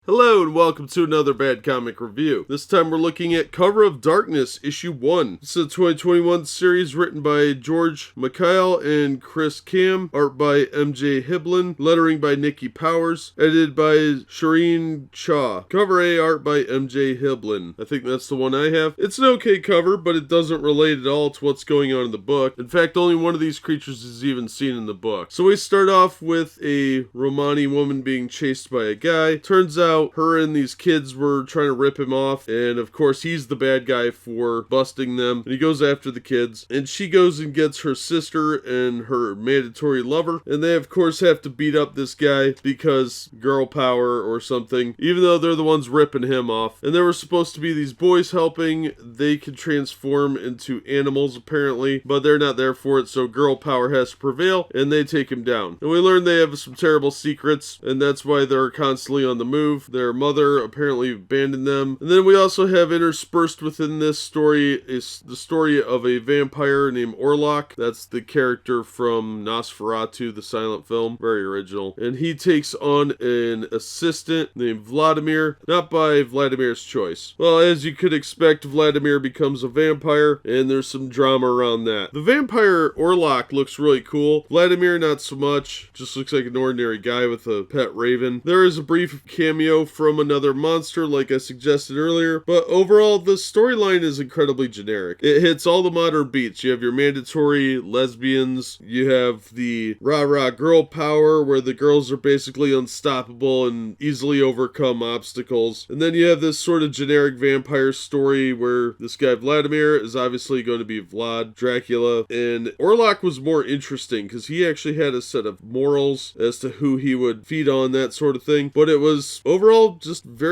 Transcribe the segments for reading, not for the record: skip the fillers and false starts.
Hello and welcome to another Bad Comic Review. This time we're looking at Cover of Darkness, Issue 1. It's a 2021 series written by George Michail and Chris Cam, art by MJ Hiblen, lettering by Nikki Powers, edited by Shireen Shaw. Cover A, art by MJ Hiblen. I think that's the one I have. It's an okay cover, but it doesn't relate at all to what's going on in the book. In fact, only one of these creatures is even seen in the book. So we start off with a Romani woman being chased by a guy. Turns out her and these kids were trying to rip him off, and of course he's the bad guy for busting them, and he goes after the kids, and she goes and gets her sister and her mandatory lover, and they of course have to beat up this guy because girl power or something, even though they're the ones ripping him off. And there were supposed to be these boys helping. They can transform into animals apparently, but they're not there for it, so girl power has to prevail, and they take him down. And we learn they have some terrible secrets, and that's why they're constantly on the move. Their mother apparently abandoned them. And then we also have interspersed within this story is the story of a vampire named Orlok. That's the character from Nosferatu, the silent film. Very original. And he takes on an assistant named Vladimir, not by Vladimir's choice. Well, as you could expect, Vladimir becomes a vampire, and there's some drama around that. The vampire Orlok looks really cool. Vladimir, not so much. Just looks like an ordinary guy with a pet raven. There is a brief cameo from another monster, like I suggested earlier, but overall, the storyline is incredibly generic. It hits all the modern beats. You have your mandatory lesbians, you have the rah-rah girl power, where the girls are basically unstoppable and easily overcome obstacles, and then you have this sort of generic vampire story where this guy Vladimir is obviously going to be Vlad Dracula, and Orlok was more interesting because he actually had a set of morals as to who he would feed on, that sort of thing, but it was overall just very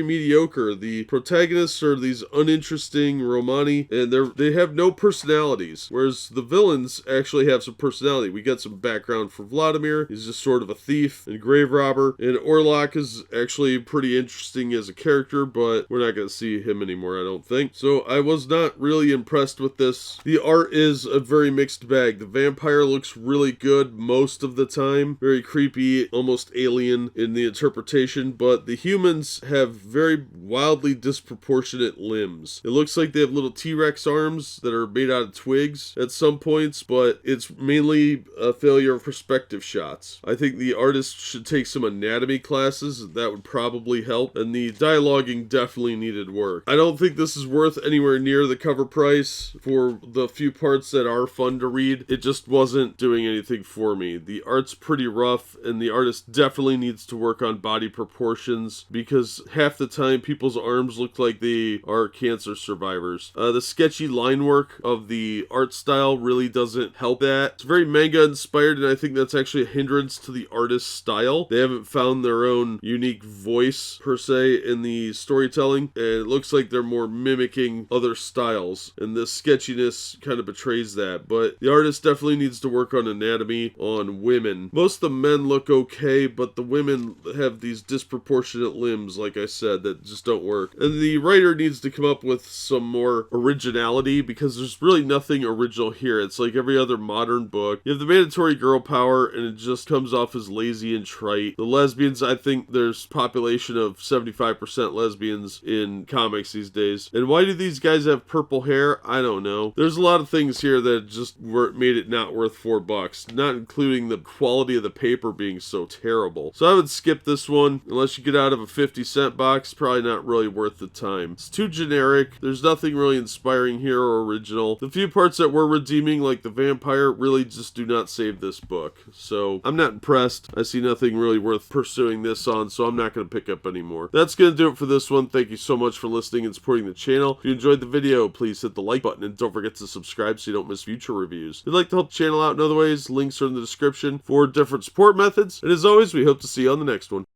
mediocre. The protagonists are these uninteresting Romani, and they have no personalities, whereas the villains actually have some personality. We get some background for Vladimir. He's just sort of a thief and grave robber, and Orlok is actually pretty interesting as a character, but we're not going to see him anymore, I don't think. So I was not really impressed with this. The art is a very mixed bag. The vampire looks really good most of the time, very creepy, almost alien in the interpretation, but the humans have very wildly disproportionate limbs. It looks like they have little T-Rex arms that are made out of twigs at some points, but it's mainly a failure of perspective shots. I think the artist should take some anatomy classes. That would probably help, and the dialoguing definitely needed work. I don't think this is worth anywhere near the cover price for the few parts that are fun to read. It just wasn't doing anything for me. The art's pretty rough, and the artist definitely needs to work on body proportions, because half the time people's arms look like they are cancer survivors. The sketchy line work of the art style really doesn't help that. It's very manga inspired, and I think that's actually a hindrance to the artist's style. They haven't found their own unique voice per se in the storytelling, and it looks like they're more mimicking other styles, and this sketchiness kind of betrays that. But the artist definitely needs to work on anatomy on women. Most of the men look okay, but the women have these disproportionate limbs, like I said, that just don't work. And the writer needs to come up with some more originality, because there's really nothing original here. It's like every other modern book. You have the mandatory girl power, and it just comes off as lazy and trite. The lesbians, I think there's population of 75% lesbians in comics these days. And why do these guys have purple hair? I don't know. There's a lot of things here that just made it not worth $4, not including the quality of the paper being so terrible. So I would skip this one. Unless you get out of a 50-cent box, probably not really worth the time. It's too generic. There's nothing really inspiring here or original. The few parts that were redeeming, like the vampire, really just do not save this book. So I'm not impressed. I see nothing really worth pursuing this on, so I'm not going to pick up anymore. That's going to do it for this one. Thank you so much for listening and supporting the channel. If you enjoyed the video, please hit the like button, and don't forget to subscribe so you don't miss future reviews. If you'd like to help the channel out in other ways, links are in the description for different support methods. And as always, we hope to see you on the next one.